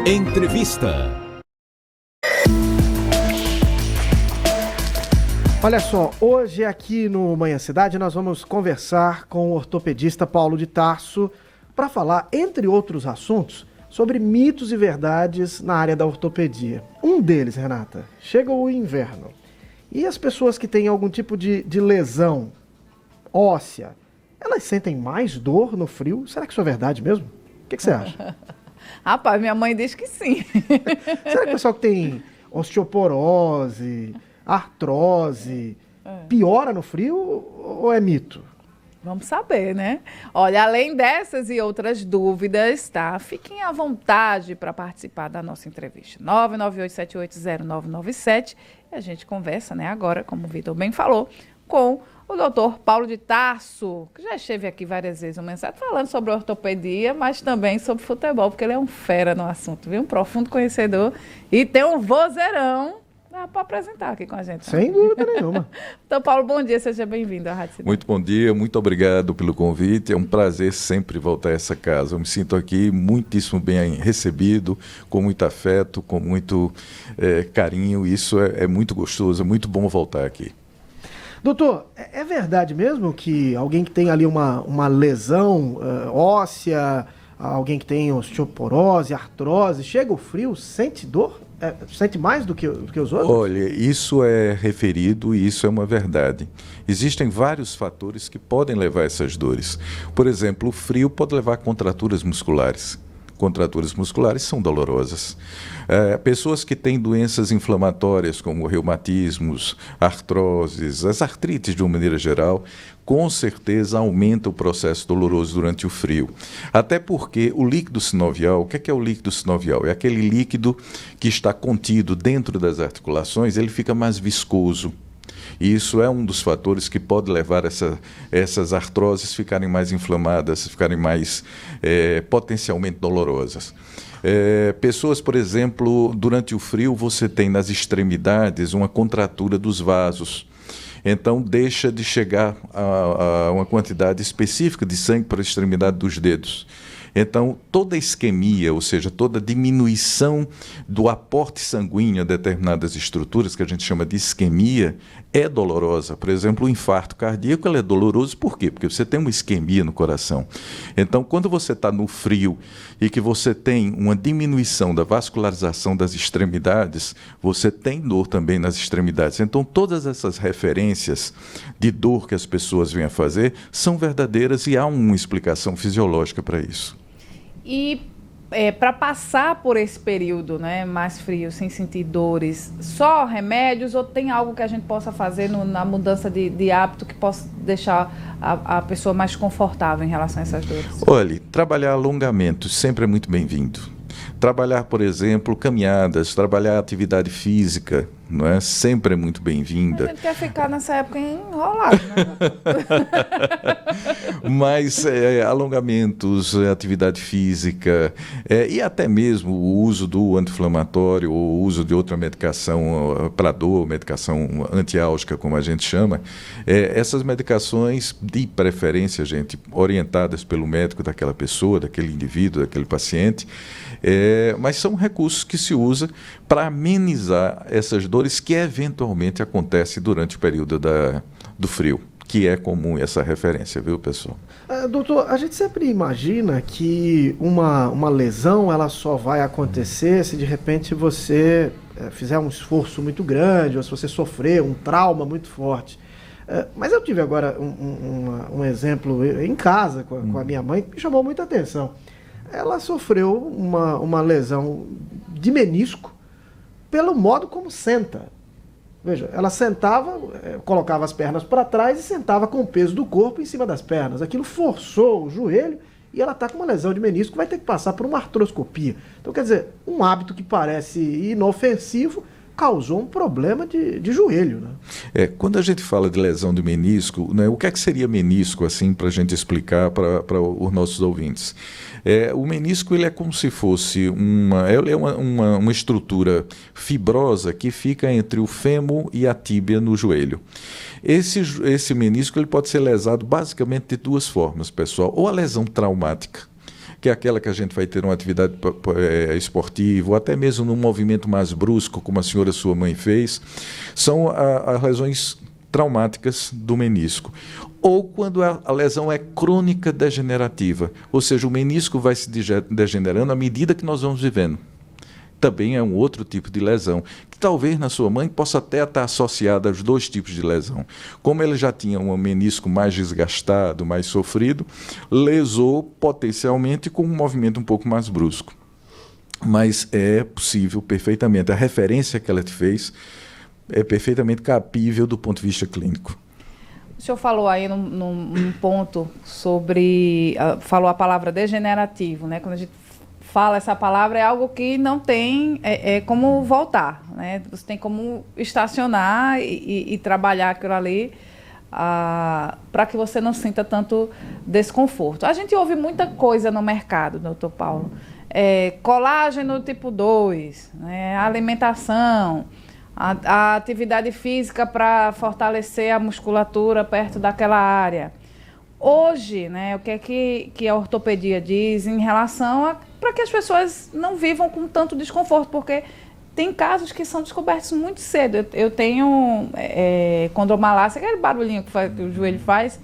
Entrevista. Olha só, hoje aqui no Manhã Cidade nós vamos conversar com o ortopedista Paulo de Tarso para falar, entre outros assuntos, sobre mitos e verdades na área da ortopedia. Um deles, Renata, chega o inverno e as pessoas que têm algum tipo de lesão óssea, elas sentem mais dor no frio? Será que isso é verdade mesmo? O que você acha? Rapaz, minha mãe diz que sim. Será que o pessoal que tem osteoporose, artrose, piora no frio ou é mito? Vamos saber, né? Olha, além dessas e outras dúvidas, tá? Fiquem à vontade para participar da nossa entrevista. 998780997. E a gente conversa, né, agora, como o Vitor bem falou, com o doutor Paulo de Tarso, que já esteve aqui várias vezes no Mensagem falando sobre ortopedia, mas também sobre futebol, porque ele é um fera no assunto, viu? Um profundo conhecedor e tem um vozeirão para apresentar aqui com a gente. Sem dúvida nenhuma. Então, Paulo, bom dia, seja bem-vindo à Rádio Cidade. Muito bom dia, muito obrigado pelo convite. É um prazer sempre voltar a essa casa. Eu me sinto aqui muitíssimo bem recebido, com muito afeto, com muito carinho. Isso é muito gostoso, é muito bom voltar aqui. Doutor, é verdade mesmo que alguém que tem ali uma lesão óssea, alguém que tem osteoporose, artrose, chega o frio, sente dor? Sente mais do que os outros? Olha, isso é referido e isso é uma verdade. Existem vários fatores que podem levar a essas dores. Por exemplo, o frio pode levar a contraturas musculares. Contraturas musculares são dolorosas. Pessoas que têm doenças inflamatórias, como reumatismos, artroses, as artrites de uma maneira geral, com certeza aumenta o processo doloroso durante o frio. Até porque o líquido sinovial, o que é o líquido sinovial? É aquele líquido que está contido dentro das articulações, ele fica mais viscoso. E isso é um dos fatores que pode levar essas artroses ficarem mais inflamadas, ficarem mais potencialmente dolorosas. Pessoas, por exemplo, durante o frio você tem nas extremidades uma contratura dos vasos. Então deixa de chegar a uma quantidade específica de sangue para a extremidade dos dedos. Então, toda isquemia, ou seja, toda diminuição do aporte sanguíneo a determinadas estruturas, que a gente chama de isquemia, é dolorosa. Por exemplo, o infarto cardíaco ele é doloroso por quê? Porque você tem uma isquemia no coração. Então, quando você está no frio e que você tem uma diminuição da vascularização das extremidades, você tem dor também nas extremidades. Então, todas essas referências de dor que as pessoas vêm a fazer são verdadeiras e há uma explicação fisiológica para isso. E para passar por esse período, né, mais frio, sem sentir dores, só remédios ou tem algo que a gente possa fazer na mudança de hábito que possa deixar a pessoa mais confortável em relação a essas dores? Olha, trabalhar alongamentos sempre é muito bem-vindo. Trabalhar, por exemplo, caminhadas, trabalhar atividade física, não é? Sempre é muito bem-vinda. A gente quer ficar nessa época enrolado, né? Mas alongamentos, atividade física e até mesmo o uso do anti-inflamatório ou o uso de outra medicação para dor, medicação antiálgica, como a gente chama, essas medicações, de preferência, gente, orientadas pelo médico daquela pessoa, daquele indivíduo, daquele paciente, mas são recursos que se usa para amenizar essas dores que eventualmente acontecem durante o período do frio, que é comum essa referência, viu, pessoal? Doutor, a gente sempre imagina que uma lesão ela só vai acontecer se de repente você fizer um esforço muito grande ou se você sofrer um trauma muito forte. Mas eu tive agora um exemplo em casa com a minha mãe que me chamou muita atenção. Ela sofreu uma lesão de menisco pelo modo como senta. Veja, ela sentava, colocava as pernas para trás e sentava com o peso do corpo em cima das pernas. Aquilo forçou o joelho e ela está com uma lesão de menisco, vai ter que passar por uma artroscopia. Então, quer dizer, um hábito que parece inofensivo causou um problema de joelho, né? Quando a gente fala de lesão de menisco, né, o que seria menisco, assim, para a gente explicar para os nossos ouvintes? O menisco ele é como se fosse uma estrutura fibrosa que fica entre o fêmur e a tíbia no joelho. Esse menisco ele pode ser lesado basicamente de duas formas, pessoal. Ou a lesão traumática, que é aquela que a gente vai ter uma atividade esportiva, ou até mesmo num movimento mais brusco, como a senhora sua mãe fez, são as lesões traumáticas do menisco. Ou quando a lesão é crônica degenerativa, ou seja, o menisco vai se degenerando à medida que nós vamos vivendo. Também é um outro tipo de lesão, que talvez na sua mãe possa até estar associada aos dois tipos de lesão. Como ele já tinha um menisco mais desgastado, mais sofrido, lesou potencialmente com um movimento um pouco mais brusco. Mas é possível perfeitamente. A referência que ela te fez é perfeitamente cabível do ponto de vista clínico. O senhor falou aí num ponto sobre... falou a palavra degenerativo, né? Quando a gente fala essa palavra, é algo que não tem como voltar, né? Você tem como estacionar e trabalhar aquilo ali para que você não sinta tanto desconforto. A gente ouve muita coisa no mercado, doutor Paulo. Colágeno tipo 2, né? Alimentação, a atividade física para fortalecer a musculatura perto daquela área. Hoje, né, o que é que a ortopedia diz em relação para que as pessoas não vivam com tanto desconforto, porque tem casos que são descobertos muito cedo. Eu tenho condromalácia, aquele barulhinho que o joelho faz,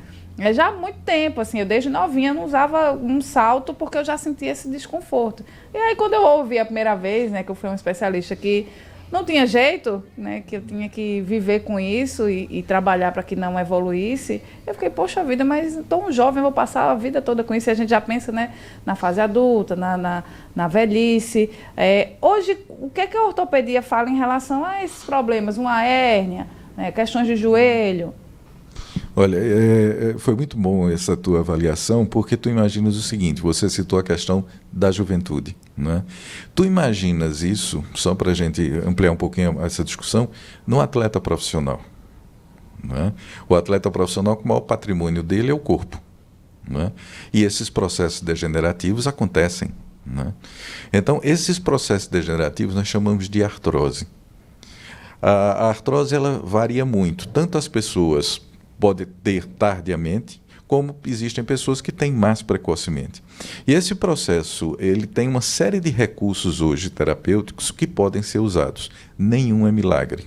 já há muito tempo, assim, eu desde novinha não usava um salto porque eu já sentia esse desconforto. E aí quando eu ouvi a primeira vez, né, que eu fui um especialista que não tinha jeito, né, que eu tinha que viver com isso e trabalhar para que não evoluísse, eu fiquei, poxa vida, mas tão jovem, eu vou passar a vida toda com isso. E a gente já pensa, né, na fase adulta, na velhice. Hoje, o que é que a ortopedia fala em relação a esses problemas? Uma hérnia, né, questões de joelho? Olha, foi muito bom essa tua avaliação, porque tu imaginas o seguinte, você citou a questão da juventude, né? Tu imaginas isso, só para a gente ampliar um pouquinho essa discussão, no atleta profissional, né? O atleta profissional, o maior patrimônio dele é o corpo, né? E esses processos degenerativos acontecem, né? Então, esses processos degenerativos nós chamamos de artrose. A artrose, ela varia muito, tanto as pessoas pode ter tardiamente, como existem pessoas que têm mais precocemente. E esse processo, ele tem uma série de recursos hoje terapêuticos que podem ser usados. Nenhum é milagre.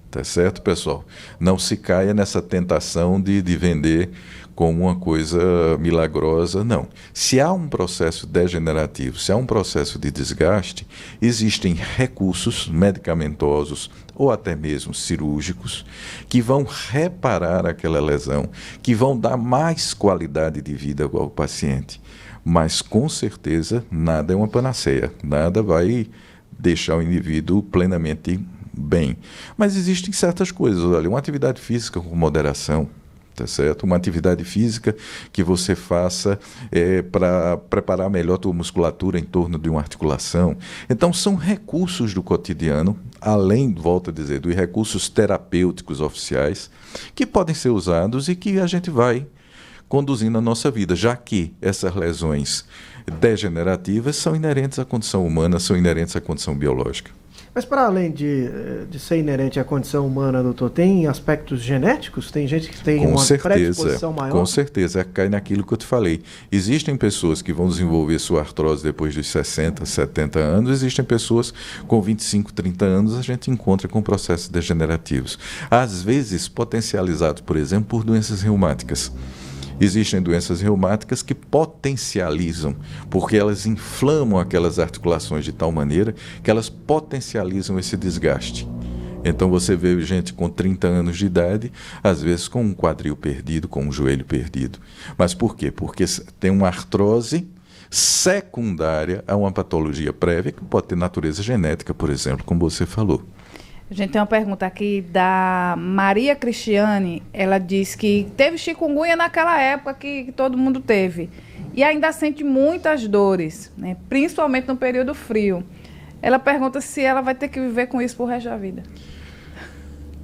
Tá certo, pessoal? Não se caia nessa tentação de vender como uma coisa milagrosa, não. Se há um processo degenerativo, se há um processo de desgaste, existem recursos medicamentosos ou até mesmo cirúrgicos que vão reparar aquela lesão, que vão dar mais qualidade de vida ao paciente. Mas, com certeza, nada é uma panaceia, nada vai deixar o indivíduo plenamente bem. Mas existem certas coisas, olha, uma atividade física com moderação, tá certo? Uma atividade física que você faça para preparar melhor a tua musculatura em torno de uma articulação. Então, são recursos do cotidiano, além, volto a dizer, dos recursos terapêuticos oficiais, que podem ser usados e que a gente vai conduzindo a nossa vida, já que essas lesões degenerativas são inerentes à condição humana, são inerentes à condição biológica. Mas para além de ser inerente à condição humana, doutor, tem aspectos genéticos? Tem gente que tem uma predisposição maior? Com certeza, cai naquilo que eu te falei. Existem pessoas que vão desenvolver sua artrose depois dos 60, 70 anos, existem pessoas com 25, 30 anos, a gente encontra com processos degenerativos. Às vezes potencializados, por exemplo, por doenças reumáticas. Existem doenças reumáticas que potencializam, porque elas inflamam aquelas articulações de tal maneira que elas potencializam esse desgaste. Então você vê gente com 30 anos de idade, às vezes com um quadril perdido, com um joelho perdido. Mas por quê? Porque tem uma artrose secundária a uma patologia prévia que pode ter natureza genética, por exemplo, como você falou. A gente tem uma pergunta aqui da Maria Cristiane. Ela diz que teve chikungunya naquela época que todo mundo teve. E ainda sente muitas dores, né? Principalmente no período frio. Ela pergunta se ela vai ter que viver com isso pro resto da vida.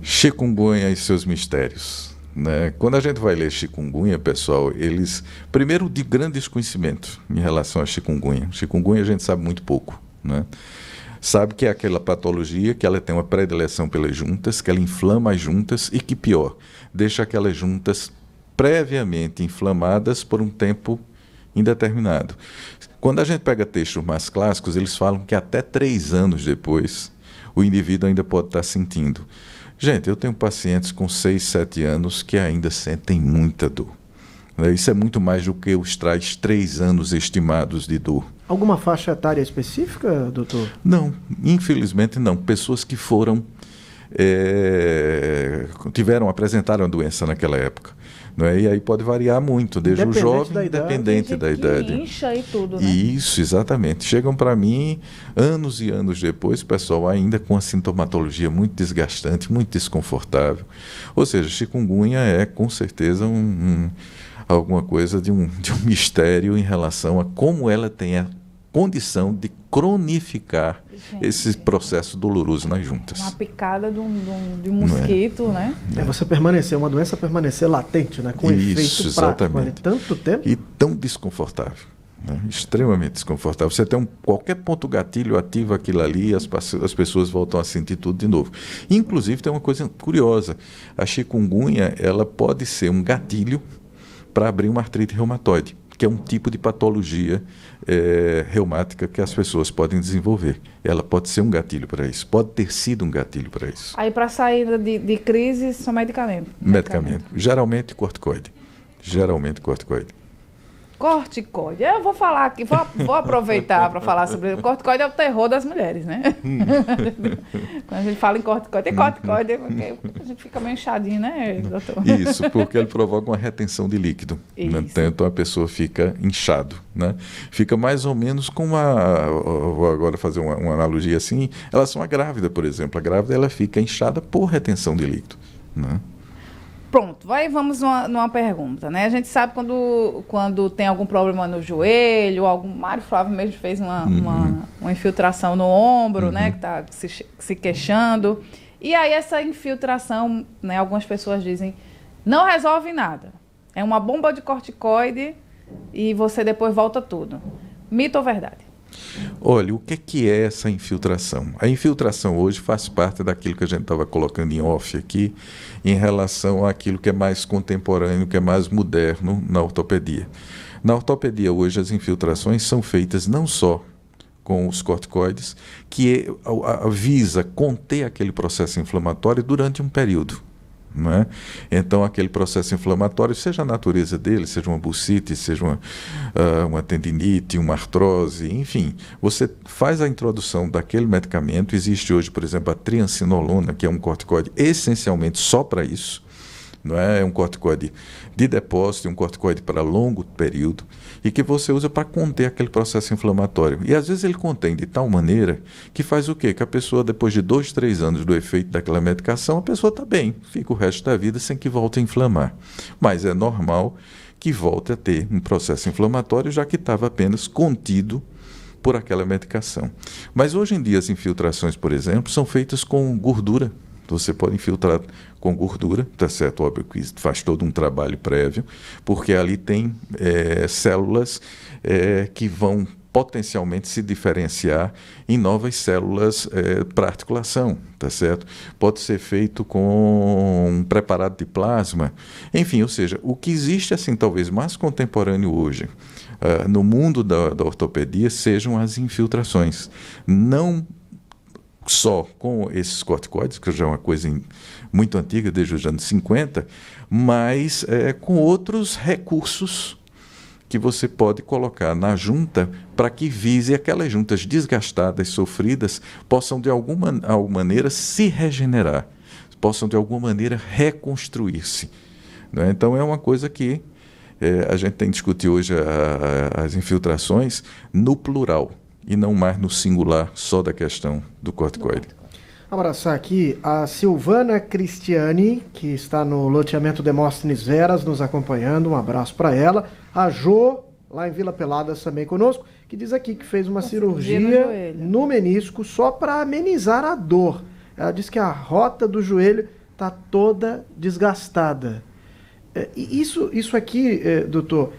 Chikungunya e seus mistérios, né? Quando a gente vai ler chikungunya, pessoal, eles... Primeiro, de grande desconhecimento em relação a chikungunya. Chikungunya a gente sabe muito pouco, né? Sabe que é aquela patologia que ela tem uma predileção pelas juntas, que ela inflama as juntas e que pior, deixa aquelas juntas previamente inflamadas por um tempo indeterminado. Quando a gente pega textos mais clássicos, eles falam que até 3 anos depois, o indivíduo ainda pode estar sentindo. Gente, eu tenho pacientes com 6, 7 anos que ainda sentem muita dor. Isso é muito mais do que os 3 anos estimados de dor. Alguma faixa etária específica, doutor? Não, infelizmente não. Pessoas que apresentaram a doença naquela época. Não é? E aí pode variar muito, desde o jovem, independente da idade. Incha e tudo, né? Isso, exatamente. Chegam para mim anos e anos depois, pessoal ainda com a sintomatologia muito desgastante, muito desconfortável. Ou seja, chikungunya é com certeza alguma coisa de um mistério em relação a como ela tem a condição de cronificar esse processo doloroso nas juntas. Uma picada de um mosquito, né? Uma doença permanecer latente, né? Com efeito prático ali, tanto tempo. E tão desconfortável. Né? Extremamente desconfortável. Você tem qualquer ponto gatilho, ativa aquilo ali, as pessoas voltam a sentir tudo de novo. Inclusive, tem uma coisa curiosa. A chikungunya, ela pode ser um gatilho para abrir uma artrite reumatoide, que é um tipo de patologia reumática que as pessoas podem desenvolver. Ela pode ser um gatilho para isso, pode ter sido um gatilho para isso. Aí, para sair de crise, são medicamentos? Medicamento. Geralmente corticoide. Corticoide. Eu vou falar aqui, vou aproveitar para falar sobre isso. Corticoide é o terror das mulheres, né? Quando a gente fala em corticoide, porque a gente fica meio inchadinho, né, doutor? Isso, porque ele provoca uma retenção de líquido. Né? Então a pessoa fica inchado. Né? Fica mais ou menos com vou agora fazer uma analogia assim, em relação à grávida, por exemplo. A grávida ela fica inchada por retenção de líquido. Né? Pronto, vamos numa pergunta, né? A gente sabe quando tem algum problema no joelho, Mário Flávio mesmo fez uma infiltração no ombro, né? Que está se queixando. E aí essa infiltração, né? Algumas pessoas dizem, não resolve nada. É uma bomba de corticoide e você depois volta tudo. Mito ou verdade? Olha, o que é essa infiltração? A infiltração hoje faz parte daquilo que a gente estava colocando em off aqui, em relação àquilo que é mais contemporâneo, que é mais moderno na ortopedia. Na ortopedia hoje as infiltrações são feitas não só com os corticoides, que visa conter aquele processo inflamatório durante um período. Não é? Então aquele processo inflamatório, seja a natureza dele, seja uma bursite, seja uma tendinite, uma artrose, enfim, você faz a introdução daquele medicamento. Existe hoje, por exemplo, a triancinolona, que é um corticoide essencialmente só para isso. Não é? É um corticoide de depósito, um corticoide para longo período, e que você usa para conter aquele processo inflamatório. E às vezes ele contém de tal maneira que faz o quê? Que a pessoa, depois de 2, 3 anos do efeito daquela medicação, a pessoa está bem, fica o resto da vida sem que volte a inflamar. Mas é normal que volte a ter um processo inflamatório, já que estava apenas contido por aquela medicação. Mas hoje em dia as infiltrações, por exemplo, são feitas com gordura. Você pode infiltrar com gordura, tá certo? Óbvio que faz todo um trabalho prévio, porque ali tem células que vão potencialmente se diferenciar em novas células para articulação, tá certo? Pode ser feito com um preparado de plasma, enfim, ou seja, o que existe assim talvez mais contemporâneo hoje no mundo da ortopedia sejam as infiltrações. Não só com esses corticoides, que já é uma coisa muito antiga, desde os anos 50, mas com outros recursos que você pode colocar na junta para que vise aquelas juntas desgastadas, sofridas, possam de alguma maneira se regenerar, possam de alguma maneira reconstruir-se. Né? Então é uma coisa que a gente tem que discutir hoje as infiltrações no plural, e não mais no singular só da questão do corticoide. Abraçar aqui a Silvana Cristiani, que está no loteamento Demóstenes Veras, nos acompanhando. Um abraço para ela. A Jo, lá em Vila Peladas, também conosco, que diz aqui que fez uma cirurgia no menisco só para amenizar a dor. Ela diz que a rota do joelho está toda desgastada. Isso aqui, doutor,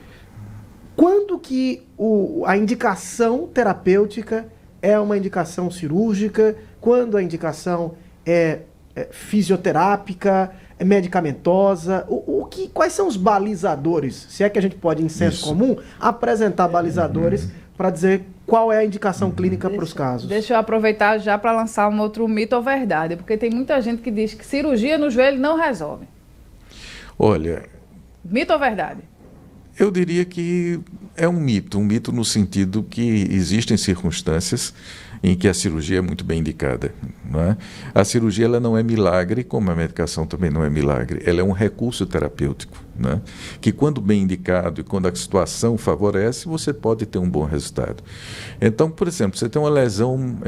quando que a indicação terapêutica é uma indicação cirúrgica? Quando a indicação é fisioterápica? é medicamentosa? Quais são os balizadores? Se é que a gente pode, em senso comum, apresentar balizadores para dizer qual é a indicação clínica para os casos. Deixa eu aproveitar já para lançar um outro mito ou verdade, porque tem muita gente que diz que cirurgia no joelho não resolve. Olha... Mito ou verdade? Eu diria que é um mito no sentido que existem circunstâncias em que a cirurgia é muito bem indicada. Não é? A cirurgia ela não é milagre, como a medicação também não é milagre. Ela é um recurso terapêutico, não é? Que quando bem indicado e quando a situação favorece, você pode ter um bom resultado. Então, por exemplo, você tem uma lesão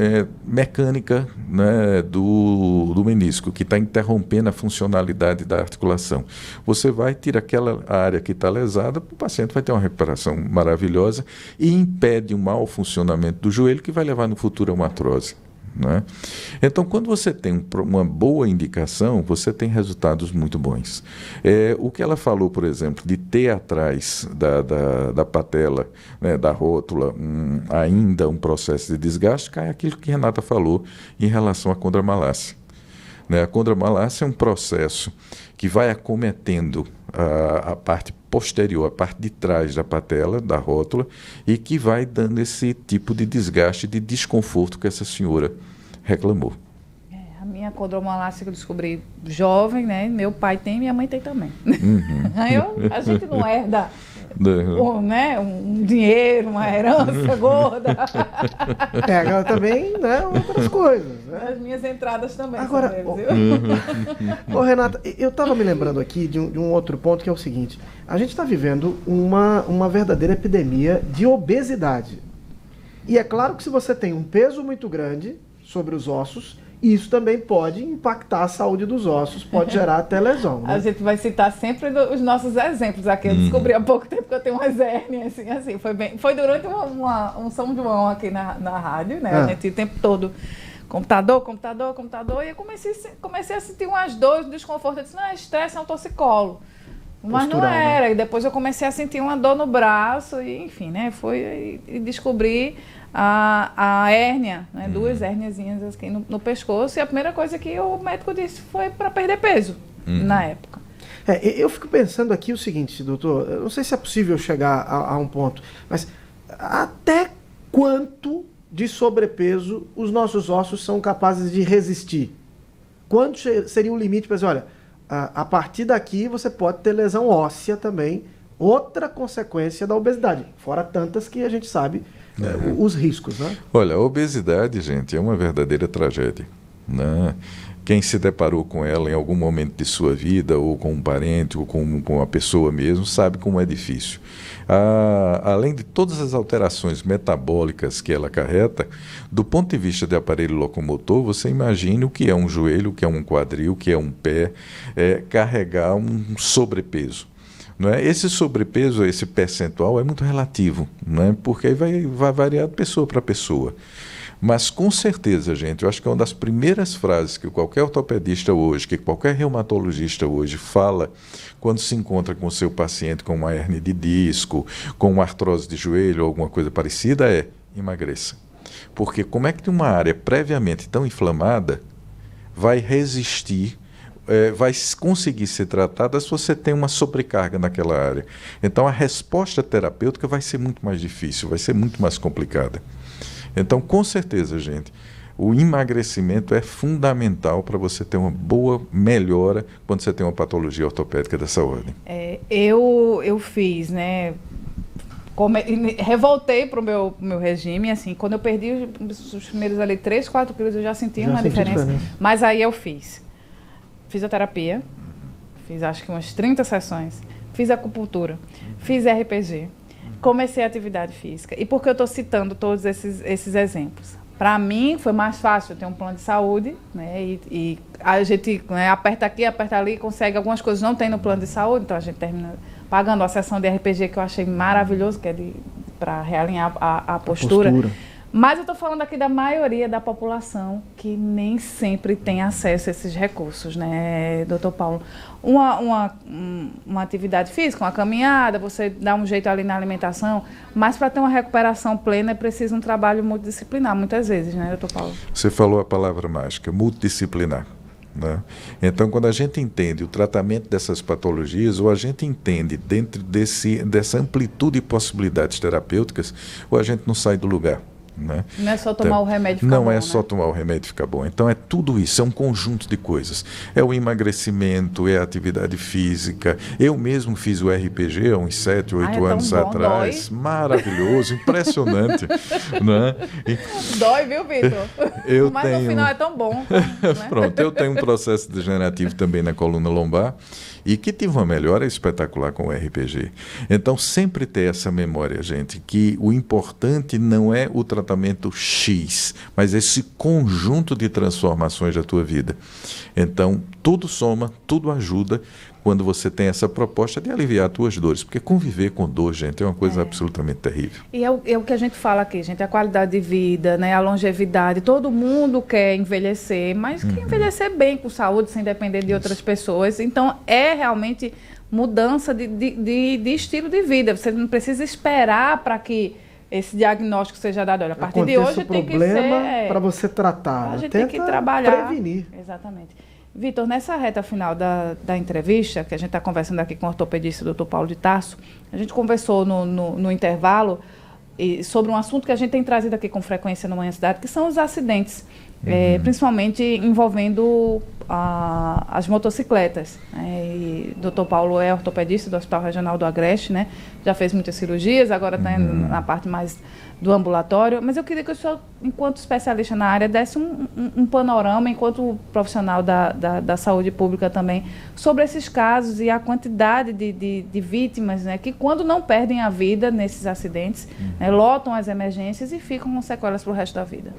mecânica, né, do menisco, que está interrompendo a funcionalidade da articulação. Você vai tirar aquela área que está lesada, o paciente vai ter uma recuperação maravilhosa e impede um mau funcionamento do joelho que vai levar no futuro a uma artrose. Né? Então, quando você tem uma boa indicação, você tem resultados muito bons. O que ela falou, por exemplo, de ter atrás da patela, né, da rótula, ainda um processo de desgaste, cai aquilo que Renata falou em relação à condromalácia. Né? A condromalácia é um processo que vai acometendo a parte posterior, a parte de trás da patela, da rótula, e que vai dando esse tipo de desgaste, de desconforto que essa senhora reclamou. A minha condromalácia que eu descobri jovem, né? Meu pai tem, minha mãe tem também. A gente não herda um dinheiro, uma herança gorda. Pega também, né, outras coisas. Né? As minhas entradas também. Agora, Renata, eu estava me lembrando aqui de um outro ponto, que é o seguinte. A gente está vivendo uma verdadeira epidemia de obesidade. E é claro que se você tem um peso muito grande sobre os ossos, isso também pode impactar a saúde dos ossos, pode gerar até lesão. Né? A gente vai citar sempre os nossos exemplos aqui. Eu descobri há pouco tempo que eu tenho umas hérnias, assim. Foi durante um São João aqui na rádio, né? A gente o tempo todo, computador, e eu comecei a sentir umas dores, um desconforto. Eu disse, não, é estresse, é um torcicolo. Mas postural, não era. né? E depois eu comecei a sentir uma dor no braço, e enfim, né? E descobri a hérnia, né? 2 hérniazinhas aqui no pescoço, e a primeira coisa que o médico disse foi para perder peso na época. Eu fico pensando aqui o seguinte, doutor, eu não sei se é possível chegar a um ponto, mas até quanto de sobrepeso os nossos ossos são capazes de resistir? Quanto seria o limite para dizer, olha, a partir daqui você pode ter lesão óssea também, outra consequência da obesidade, fora tantas que a gente sabe os riscos, né? Olha, a obesidade, gente, é uma verdadeira tragédia, né? Quem se deparou com ela em algum momento de sua vida, ou com um parente, ou com uma pessoa mesmo, sabe como é difícil. Além de todas as alterações metabólicas que ela acarreta, do ponto de vista de aparelho locomotor, você imagine o que é um joelho, o que é um quadril, o que é um pé, carregar um sobrepeso. Não é? Esse sobrepeso, esse percentual é muito relativo, não é? Porque vai variar de pessoa para pessoa. Mas com certeza, gente, eu acho que é uma das primeiras frases que qualquer ortopedista hoje, que qualquer reumatologista hoje fala quando se encontra com o seu paciente com uma hérnia de disco, com uma artrose de joelho ou alguma coisa parecida é: emagreça. Porque como é que uma área previamente tão inflamada vai resistir, vai conseguir ser tratada se você tem uma sobrecarga naquela área? Então a resposta terapêutica vai ser muito mais difícil, vai ser muito mais complicada. Então, com certeza, gente, o emagrecimento é fundamental para você ter uma boa melhora quando você tem uma patologia ortopédica dessa ordem. Eu fiz, né? Revoltei para o meu regime, assim, quando eu perdi os primeiros ali 3, 4 quilos, eu já senti uma diferença. Mas aí eu fiz fisioterapia, fiz acho que umas 30 sessões, fiz acupuntura, fiz RPG, comecei a atividade física. E por que eu estou citando todos esses exemplos? Para mim foi mais fácil, eu tenho um plano de saúde, né? E a gente, né, aperta aqui, aperta ali, consegue algumas coisas, não tem no plano de saúde, então a gente termina pagando a sessão de RPG, que eu achei maravilhoso, que é para realinhar a postura. Mas eu estou falando aqui da maioria da população que nem sempre tem acesso a esses recursos, né, doutor Paulo? Uma atividade física, uma caminhada, você dá um jeito ali na alimentação, mas para ter uma recuperação plena é preciso um trabalho multidisciplinar, muitas vezes, né, doutor Paulo? Você falou a palavra mágica, multidisciplinar. né? Então, quando a gente entende o tratamento dessas patologias, ou a gente entende dentro dessa amplitude de possibilidades terapêuticas, ou a gente não sai do lugar. Né? Não é só tomar o remédio e ficar bom. Não é só só tomar o remédio e ficar bom. Então é tudo isso, é um conjunto de coisas. É o emagrecimento, é a atividade física. Eu mesmo fiz o RPG há uns 7, 8 anos atrás. Dói. Maravilhoso, impressionante. Né? Dói, viu, Vitor? Mas no final é tão bom. Né? Pronto, eu tenho um processo degenerativo também na coluna lombar e que tive uma melhora espetacular com o RPG. Então sempre ter essa memória, gente, que o importante não é o tratamento X, mas esse conjunto de transformações da tua vida. Então, tudo soma, tudo ajuda quando você tem essa proposta de aliviar as tuas dores, porque conviver com dor, gente, é uma coisa absolutamente terrível. E é o que a gente fala aqui, gente, a qualidade de vida, né, a longevidade, todo mundo quer envelhecer, mas quer envelhecer bem, com saúde, sem depender de outras pessoas. Então, é realmente mudança de estilo de vida. Você não precisa esperar para que esse diagnóstico seja dado. Olha, a partir de hoje tem que ser... para você tratar. A gente tem que trabalhar. Prevenir. Exatamente. Vitor, nessa reta final da entrevista, que a gente está conversando aqui com o ortopedista Dr. Paulo de Tarso, a gente conversou no intervalo sobre um assunto que a gente tem trazido aqui com frequência no Manhã Cidade, que são os acidentes, principalmente envolvendo as motocicletas. E o Dr. Paulo é ortopedista do Hospital Regional do Agreste, né? Já fez muitas cirurgias, agora está na parte mais do ambulatório, mas eu queria que o senhor, enquanto especialista na área, desse um panorama, enquanto profissional da saúde pública também, sobre esses casos e a quantidade de vítimas, né, que quando não perdem a vida nesses acidentes, né, lotam as emergências e ficam com sequelas para o resto da vida.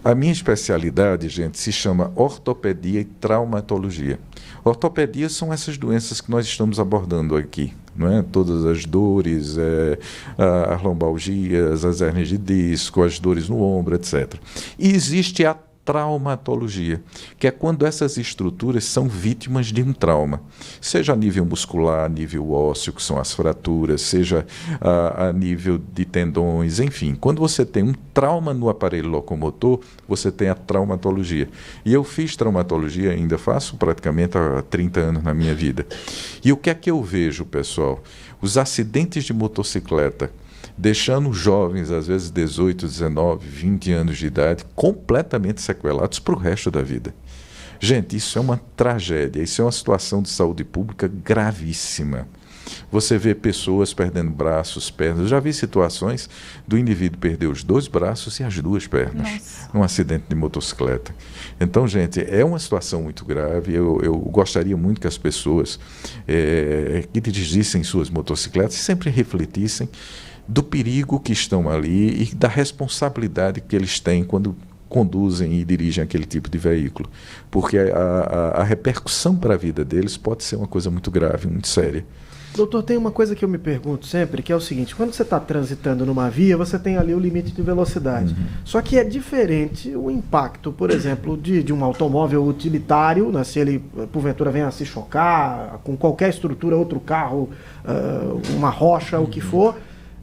A minha especialidade, gente, se chama ortopedia e traumatologia. Ortopedia são essas doenças que nós estamos abordando aqui, não é? Todas as dores, as lombalgias, as hérnias de disco, as dores no ombro, etc. E existe a traumatologia, que é quando essas estruturas são vítimas de um trauma, seja a nível muscular, a nível ósseo, que são as fraturas, seja a nível de tendões, enfim. Quando você tem um trauma no aparelho locomotor, você tem a traumatologia. E eu fiz traumatologia, ainda faço praticamente há 30 anos na minha vida. E o que é que eu vejo, pessoal? Os acidentes de motocicleta, deixando jovens, às vezes 18, 19, 20 anos de idade, completamente sequelados para o resto da vida. Gente, isso é uma tragédia, isso é uma situação de saúde pública gravíssima. Você vê pessoas perdendo braços, pernas. Eu já vi situações do indivíduo perder os 2 braços e as 2 pernas num acidente de motocicleta. Então, gente, é uma situação muito grave. Eu gostaria muito que as pessoas que dirigissem suas motocicletas sempre refletissem do perigo que estão ali e da responsabilidade que eles têm quando conduzem e dirigem aquele tipo de veículo. Porque a repercussão para a vida deles pode ser uma coisa muito grave, muito séria. Doutor, tem uma coisa que eu me pergunto sempre, que é o seguinte: quando você está transitando numa via, você tem ali o limite de velocidade. Só que é diferente o impacto, por exemplo, de um automóvel utilitário, né, se ele, porventura, venha a se chocar com qualquer estrutura, outro carro, uma rocha, o que for,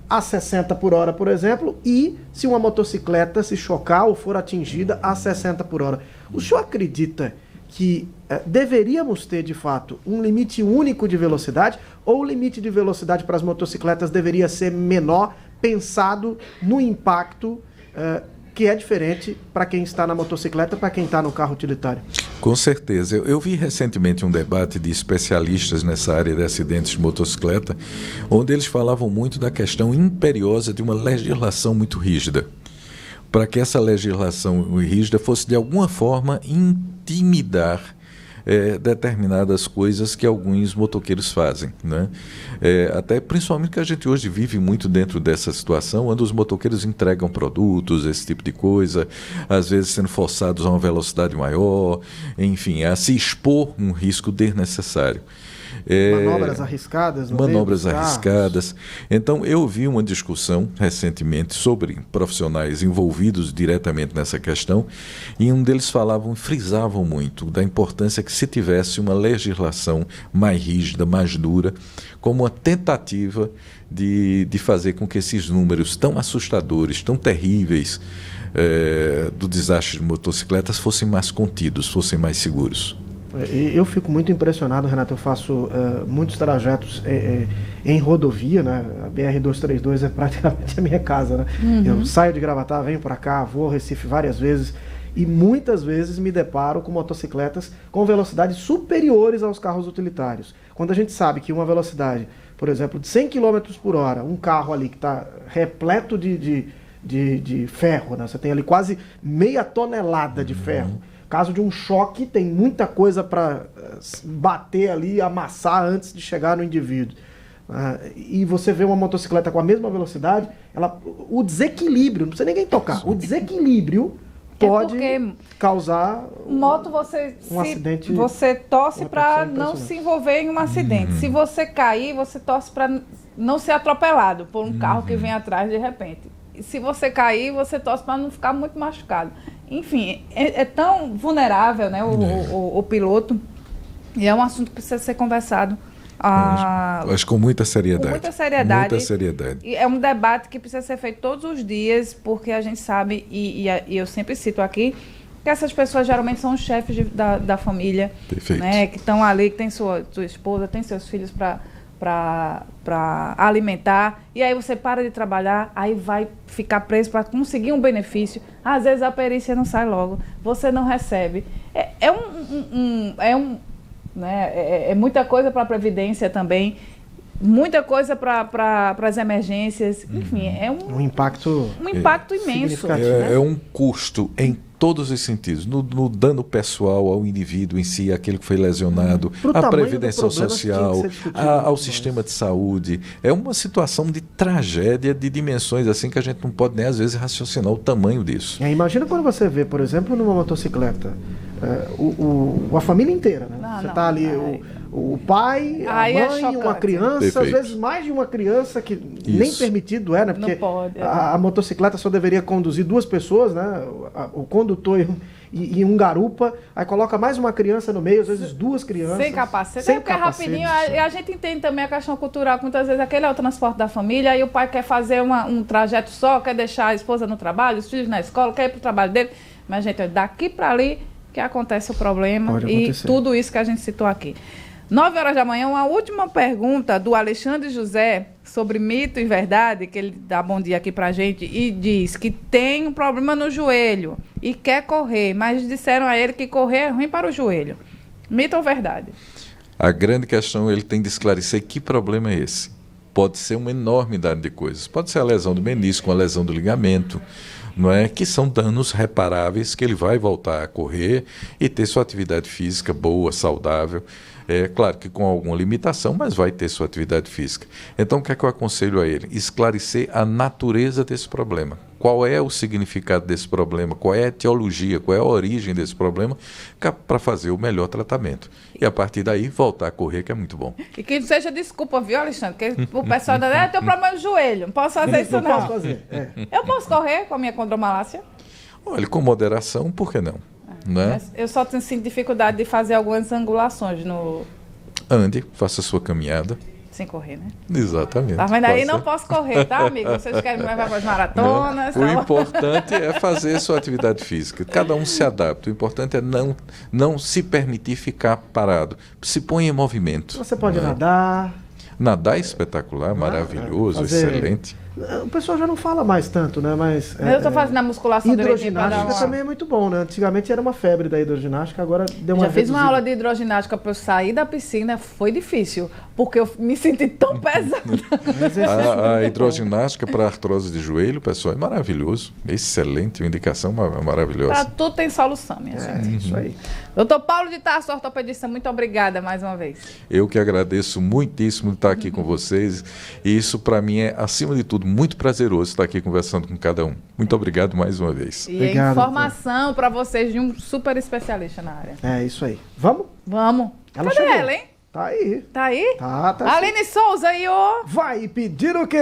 a 60 por hora, por exemplo, e se uma motocicleta se chocar ou for atingida a 60 por hora. O senhor acredita que deveríamos ter, de fato, um limite único de velocidade, ou o limite de velocidade para as motocicletas deveria ser menor, pensado no impacto que é diferente para quem está na motocicleta, para quem está no carro utilitário? Com certeza. Eu vi recentemente um debate de especialistas nessa área de acidentes de motocicleta, onde eles falavam muito da questão imperiosa de uma legislação muito rígida, para que essa legislação rígida fosse, de alguma forma, intimidar determinadas coisas que alguns motoqueiros fazem, né? Até principalmente que a gente hoje vive muito dentro dessa situação, onde os motoqueiros entregam produtos, esse tipo de coisa, às vezes sendo forçados a uma velocidade maior, enfim, a se expor um risco desnecessário. Manobras arriscadas. Manobras arriscadas. Então, eu vi uma discussão recentemente sobre profissionais envolvidos diretamente nessa questão, e um deles frisavam muito da importância que se tivesse uma legislação mais rígida, mais dura, como uma tentativa de fazer com que esses números tão assustadores, tão terríveis do desastre de motocicletas fossem mais contidos, fossem mais seguros. Eu fico muito impressionado, Renato. Eu faço muitos trajetos em rodovia, né? A BR-232 é praticamente a minha casa, né? Eu saio de Gravatá, venho para cá, vou ao Recife várias vezes e muitas vezes me deparo com motocicletas com velocidades superiores aos carros utilitários. Quando a gente sabe que uma velocidade, por exemplo, de 100 km por hora, um carro ali que está repleto de ferro, né? Você tem ali quase meia tonelada de ferro. Caso de um choque, tem muita coisa para bater ali, amassar antes de chegar no indivíduo. E você vê uma motocicleta com a mesma velocidade, o desequilíbrio, não precisa ninguém tocar, o desequilíbrio pode causar um acidente. Você torce para não se envolver em um acidente. Se você cair, você torce para não ser atropelado por um carro que vem atrás de repente. E se você cair, você torce para não ficar muito machucado. Enfim, é tão vulnerável, né, o piloto, e é um assunto que precisa ser conversado. Acho com muita seriedade. Com muita seriedade. Muita seriedade. E é um debate que precisa ser feito todos os dias, porque a gente sabe, e eu sempre cito aqui, que essas pessoas geralmente são os chefes da família. Perfeito. Né, que estão ali, que tem sua esposa, tem seus filhos para alimentar, e aí você para de trabalhar, aí vai ficar preso para conseguir um benefício. Às vezes a perícia não sai logo, você não recebe. É muita coisa para a Previdência também, muita coisa para as emergências, enfim, é um impacto imenso. É um custo em todos os sentidos, no dano pessoal ao indivíduo em si, aquele que foi lesionado, à previdência social, ao sistema de saúde. É uma situação de tragédia de dimensões assim que a gente não pode nem às vezes raciocinar o tamanho disso. Imagina quando você vê, por exemplo, numa motocicleta, a família inteira, né? Você está ali, o pai, a mãe, uma criança, Perfeito. Às vezes mais de uma criança, que nem permitido é, né? Porque não pode, a motocicleta só deveria conduzir 2 pessoas, né? O condutor e um garupa, aí coloca mais uma criança no meio, às vezes 2 crianças. Sem capacete. Porque rapidinho, a gente entende também a questão cultural, que muitas vezes aquele é o transporte da família, aí o pai quer fazer um trajeto só, quer deixar a esposa no trabalho, os filhos na escola, quer ir para o trabalho dele. Mas, gente, daqui para ali que acontece o problema e tudo isso que a gente citou aqui. 9 horas da manhã, uma última pergunta do Alexandre José sobre mito e verdade, que ele dá bom dia aqui pra gente, e diz que tem um problema no joelho e quer correr, mas disseram a ele que correr é ruim para o joelho. Mito ou verdade? A grande questão, ele tem de esclarecer que problema é esse. Pode ser uma enormidade de coisas. Pode ser a lesão do menisco, a lesão do ligamento, não é? Que são danos reparáveis, que ele vai voltar a correr e ter sua atividade física boa, saudável. É claro que com alguma limitação, mas vai ter sua atividade física. Então, o que é que eu aconselho a ele? Esclarecer a natureza desse problema. Qual é o significado desse problema? Qual é a etiologia? Qual é a origem desse problema? Para fazer o melhor tratamento. E a partir daí, voltar a correr, que é muito bom. E que não seja desculpa, viu, Alexandre? Porque o pessoal diz, tem um problema no joelho, não posso fazer isso não. Posso fazer. Eu posso correr com a minha condromalácia? Olha, com moderação, por que não? Né? Eu só sinto dificuldade de fazer algumas angulações no... Ande, faça a sua caminhada. Sem correr, né? Não mas daí não posso correr, tá, amigo? Vocês querem me levar para as maratonas? O importante é fazer sua atividade física. Cada um se adapta. O importante é não se permitir ficar parado. Se põe em movimento. Você pode nadar. Nadar é espetacular, maravilhoso, excelente. O pessoal já não fala mais tanto, né? Mas eu estou fazendo a musculação hidroginástica também é muito bom, né? Antigamente era uma febre da hidroginástica, agora deu uma Já fiz uma aula de hidroginástica para eu sair da piscina, foi difícil, porque eu me senti tão pesada. A hidroginástica para artrose de joelho, pessoal, é maravilhoso. Excelente, uma indicação maravilhosa. Para tudo tem solução, minha gente. Isso aí. Doutor Paulo de Tarso, ortopedista, muito obrigada mais uma vez. Eu que agradeço muitíssimo estar aqui com vocês. E isso, para mim, é, acima de tudo, muito prazeroso estar aqui conversando com cada um. Muito obrigado mais uma vez. E obrigado, informação para vocês de um super especialista na área. É isso aí. Vamos? Vamos. Cadê ela, hein? Tá aí. Tá aí? Tá Aline Souza aí, ó. Vai pedir o quê?